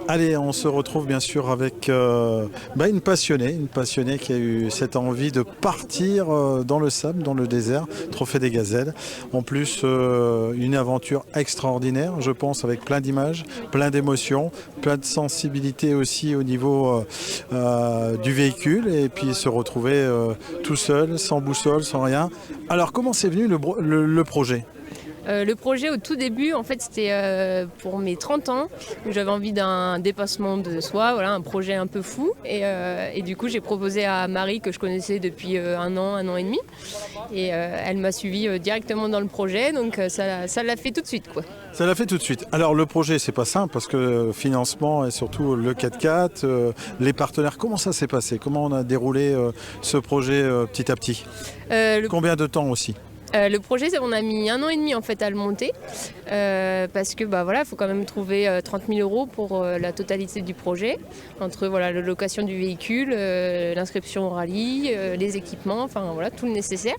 Allez, on se retrouve bien sûr avec une passionnée qui a eu cette envie de partir dans le sable, dans le désert, Trophée des Gazelles. En plus, une aventure extraordinaire, je pense, avec plein d'images, plein d'émotions, plein de sensibilité aussi au niveau du véhicule et puis se retrouver tout seul, sans boussole, sans rien. Alors, comment c'est venu le projet ? Le projet au tout début, en fait, c'était pour mes 30 ans, où j'avais envie d'un dépassement de soi, voilà, un projet un peu fou. Et du coup, j'ai proposé à Marie, que je connaissais depuis un an et demi. Et elle m'a suivi directement dans le projet, donc ça l'a fait tout de suite, quoi. Ça l'a fait tout de suite. Alors le projet, c'est pas simple parce que financement et surtout le 4x4, les partenaires, comment ça s'est passé ? Comment on a déroulé ce projet petit à petit ? Combien de temps aussi ? Le projet, on a mis 1 an et demi en fait à le monter parce que voilà, faut quand même trouver 30 000 € pour la totalité du projet, entre la location du véhicule, l'inscription au rallye, les équipements, enfin voilà, tout le nécessaire.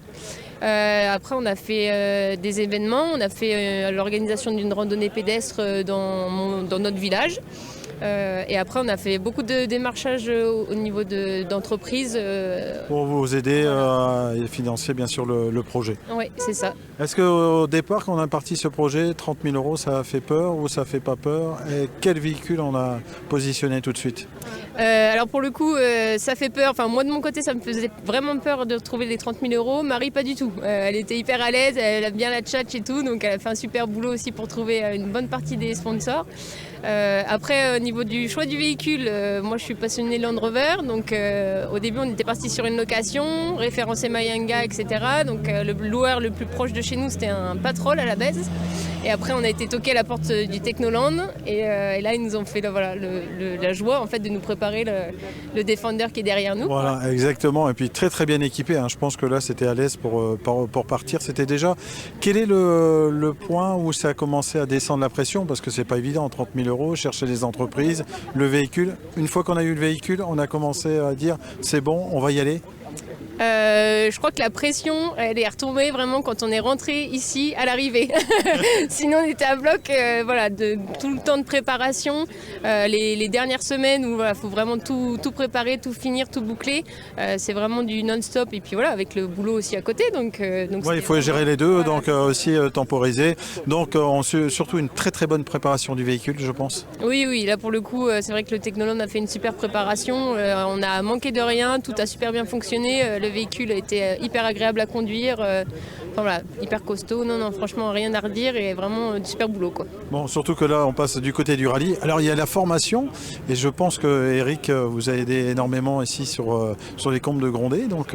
Après, on a fait des événements, on a fait l'organisation d'une randonnée pédestre dans notre village. Et après, on a fait beaucoup de démarchage au niveau d'entreprises. Pour vous aider à financer bien sûr le projet. Oui, c'est ça. Est-ce qu'au départ, quand on a parti ce projet, 30 000 € ça a fait peur ou ça ne fait pas peur ? Et quel véhicule on a positionné tout de suite ? Alors pour le coup, ça fait peur. Enfin, moi de mon côté, ça me faisait vraiment peur de retrouver les 30 000 €. Marie, pas du tout. Elle était hyper à l'aise, elle a bien la tchatch et tout, donc elle a fait un super boulot aussi pour trouver une bonne partie des sponsors. Après, au niveau du choix du véhicule, moi je suis passionnée Land Rover, donc au début on était parti sur une location, référencé Mayanga, etc. Donc le loueur le plus proche de chez nous c'était un Patrol à la base. Et après on a été toqué à la porte du Technoland et là ils nous ont fait la joie en fait de nous préparer le Defender qui est derrière nous. Voilà, exactement. Et puis très très bien équipé. Je pense que là c'était à l'aise pour partir. C'était déjà. Quel est le point où ça a commencé à descendre la pression ? Parce que c'est pas évident, 30 000 €, chercher les entreprises, le véhicule. Une fois qu'on a eu le véhicule, on a commencé à dire c'est bon, on va y aller. Je crois que la pression, elle est retombée vraiment quand on est rentré ici à l'arrivée. Sinon, on était à bloc, de tout le temps de préparation. Les dernières semaines où il faut vraiment tout préparer, tout finir, tout boucler. C'est vraiment du non-stop. Et puis avec le boulot aussi à côté. Donc il faut gérer les deux, donc aussi temporiser. Donc surtout une très très bonne préparation du véhicule, je pense. Oui, là pour le coup, c'est vrai que le Technoland a fait une super préparation. On a manqué de rien, tout a super bien fonctionné. Le véhicule a été hyper agréable à conduire, hyper costaud. Non, franchement, rien à redire et vraiment du super boulot, quoi. Bon, surtout que là, on passe du côté du rallye. Alors, il y a la formation et je pense que Eric vous a aidé énormément ici sur les Combes de Grondé. Donc,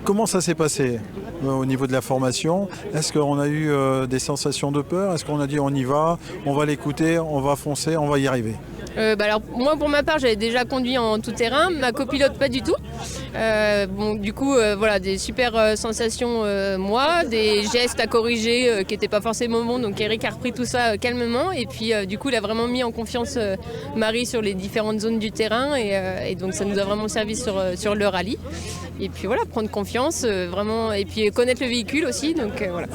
comment ça s'est passé au niveau de la formation ? Est-ce qu'on a eu des sensations de peur ? Est-ce qu'on a dit on y va, on va l'écouter, on va foncer, on va y arriver ? Alors moi pour ma part j'avais déjà conduit en tout terrain, ma copilote pas du tout. Des super sensations moi, des gestes à corriger qui n'étaient pas forcément bons, donc Eric a repris tout ça calmement et puis du coup il a vraiment mis en confiance Marie sur les différentes zones du terrain et donc ça nous a vraiment servi sur le rallye. Et puis prendre confiance vraiment et puis connaître le véhicule aussi, donc voilà.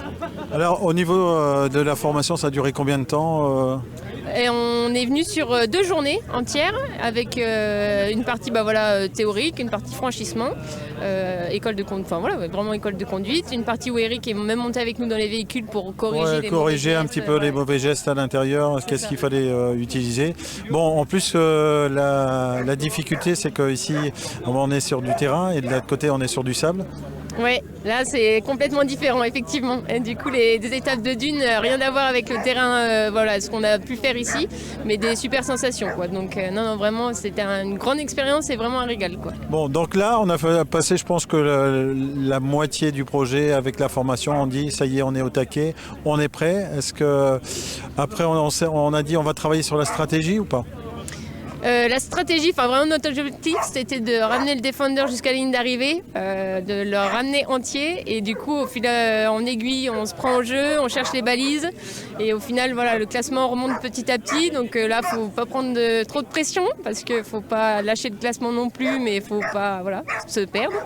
Alors au niveau de la formation, ça a duré combien de temps Et on est venu sur 2 journées entières avec une partie théorique, une partie franchissement, école de conduite, vraiment école de conduite, une partie où Eric est même monté avec nous dans les véhicules pour corriger un petit peu les mauvais gestes à l'intérieur, qu'est-ce qu'il fallait utiliser. Bon, en plus la difficulté c'est qu'ici on est sur du terrain et de l'autre côté on est sur du sable. Oui, là c'est complètement différent effectivement. Et du coup des étapes de dune, rien à voir avec le terrain, ce qu'on a pu faire ici, mais des super sensations, quoi. Donc non, vraiment c'était une grande expérience et vraiment un régal, quoi. Bon, donc là on a fait passer, je pense que la moitié du projet avec la formation, on dit ça y est, on est au taquet, on est prêt. Est-ce que après on a dit on va travailler sur la stratégie ou pas ? La stratégie, vraiment notre objectif, c'était de ramener le Defender jusqu'à la ligne d'arrivée, de le ramener entier et du coup, au fil en aiguille, on se prend au jeu, on cherche les balises et au final, le classement remonte petit à petit. Donc là, faut pas prendre trop de pression parce qu'il faut pas lâcher le classement non plus, mais il faut pas se perdre.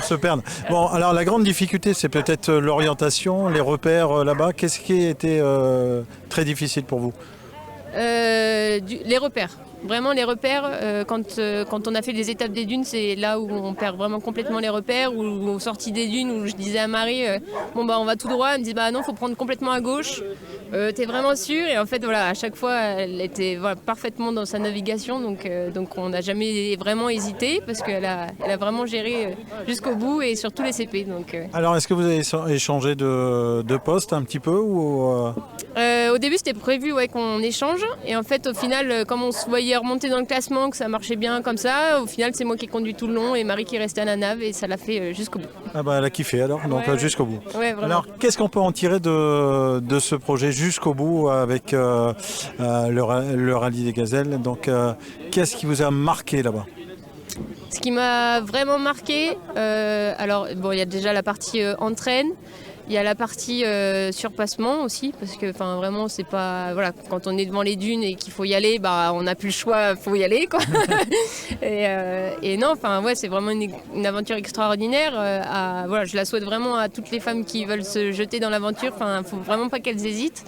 Se perdre. Bon, alors la grande difficulté, c'est peut-être l'orientation, les repères là-bas. Qu'est-ce qui a été très difficile pour vous ? Les repères. Vraiment les repères, quand on a fait les étapes des dunes, c'est là où on perd vraiment complètement les repères, ou aux sorties des dunes, où je disais à Marie, bon bah on va tout droit, elle me dit bah non, faut prendre complètement à gauche, t'es vraiment sûre? Et en fait voilà, à chaque fois elle était parfaitement dans sa navigation, donc on n'a jamais vraiment hésité, parce qu'elle a vraiment géré jusqu'au bout et sur tous les CP. Alors est-ce que vous avez échangé de poste un petit peu ou Au début c'était prévu qu'on échange, et en fait au final comme on se voyait remonter dans le classement, que ça marchait bien comme ça, au final c'est moi qui ai conduit tout le long et Marie qui est restée à la nave, et ça l'a fait jusqu'au bout. Ah bah elle a kiffé alors, donc Ouais. jusqu'au bout. Ouais, vraiment. Alors qu'est-ce qu'on peut en tirer de ce projet jusqu'au bout avec le rallye des gazelles? Donc qu'est-ce qui vous a marqué là-bas? Ce qui m'a vraiment marqué, alors bon, il y a déjà la partie entraîne. Il y a la partie surpassement aussi, parce que vraiment c'est pas, voilà, quand on est devant les dunes et qu'il faut y aller, bah on n'a plus le choix, faut y aller quoi. et non, c'est vraiment une aventure extraordinaire. Voilà, je la souhaite vraiment à toutes les femmes qui veulent se jeter dans l'aventure. Faut vraiment pas qu'elles hésitent.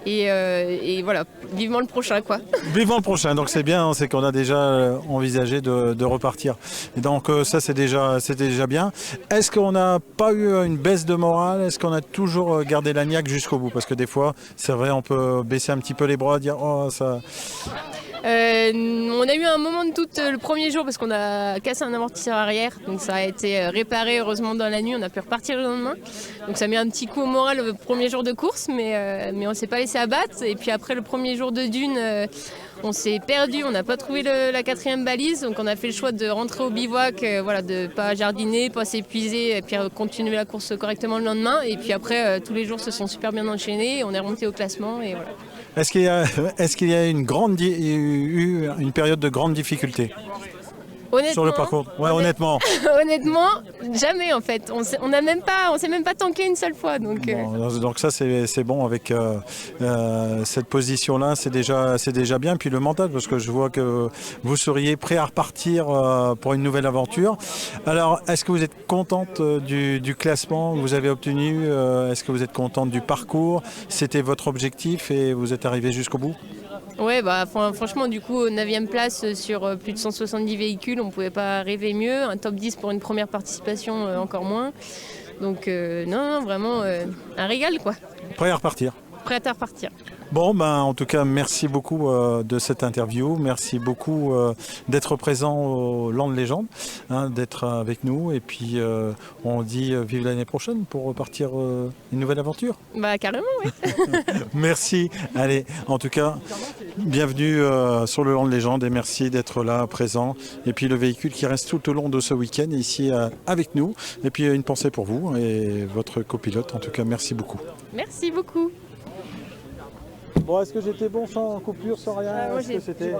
Et voilà, vivement le prochain quoi. Vivement le prochain, donc c'est bien, c'est qu'on a déjà envisagé de repartir. Et donc ça c'est déjà bien. Est-ce qu'on n'a pas eu une baisse de morale? Est-ce qu'on a toujours gardé la niaque jusqu'au bout? Parce que des fois, c'est vrai, on peut baisser un petit peu les bras, dire oh ça. On a eu un moment de doute le premier jour parce qu'on a cassé un amortisseur arrière, donc ça a été réparé heureusement dans la nuit, on a pu repartir le lendemain. Donc ça met un petit coup au moral le premier jour de course, mais on ne s'est pas laissé abattre. Et puis après le premier jour de dune, on s'est perdu, on n'a pas trouvé la 4e balise, donc on a fait le choix de rentrer au bivouac, de ne pas jardiner, pas s'épuiser, et puis continuer la course correctement le lendemain. Et puis après, tous les jours se sont super bien enchaînés, on est remonté au classement et voilà. Est-ce qu'il y a eu une période de grande difficulté sur le parcours? Ouais, honnêtement. Honnêtement, jamais en fait. On s'est même pas tanké une seule fois. Donc ça c'est bon avec cette position-là, c'est déjà bien. Puis le mental, parce que je vois que vous seriez prêt à repartir pour une nouvelle aventure. Alors, est-ce que vous êtes contente du classement que vous avez obtenu? Est-ce que vous êtes contente du parcours? C'était votre objectif et vous êtes arrivé jusqu'au bout? Ouais, franchement, du coup, 9e place sur plus de 170 véhicules, on ne pouvait pas rêver mieux. Un top 10 pour une première participation, encore moins. Donc, non, vraiment, un régal, quoi. Prêt à repartir? Prêt à repartir. Bon, en tout cas, merci beaucoup de cette interview. Merci beaucoup d'être présent au Land Légende, d'être avec nous. Et puis, on dit vive l'année prochaine pour repartir une nouvelle aventure. Bah, carrément, oui. Merci. Allez, en tout cas, bienvenue sur le Land Légende et merci d'être là, présent. Et puis, le véhicule qui reste tout au long de ce week-end ici avec nous. Et puis, une pensée pour vous et votre copilote. En tout cas, merci beaucoup. Merci beaucoup. Bon, est-ce que j'étais bon sans coupure, sans rien? Moi, Est-ce que c'était...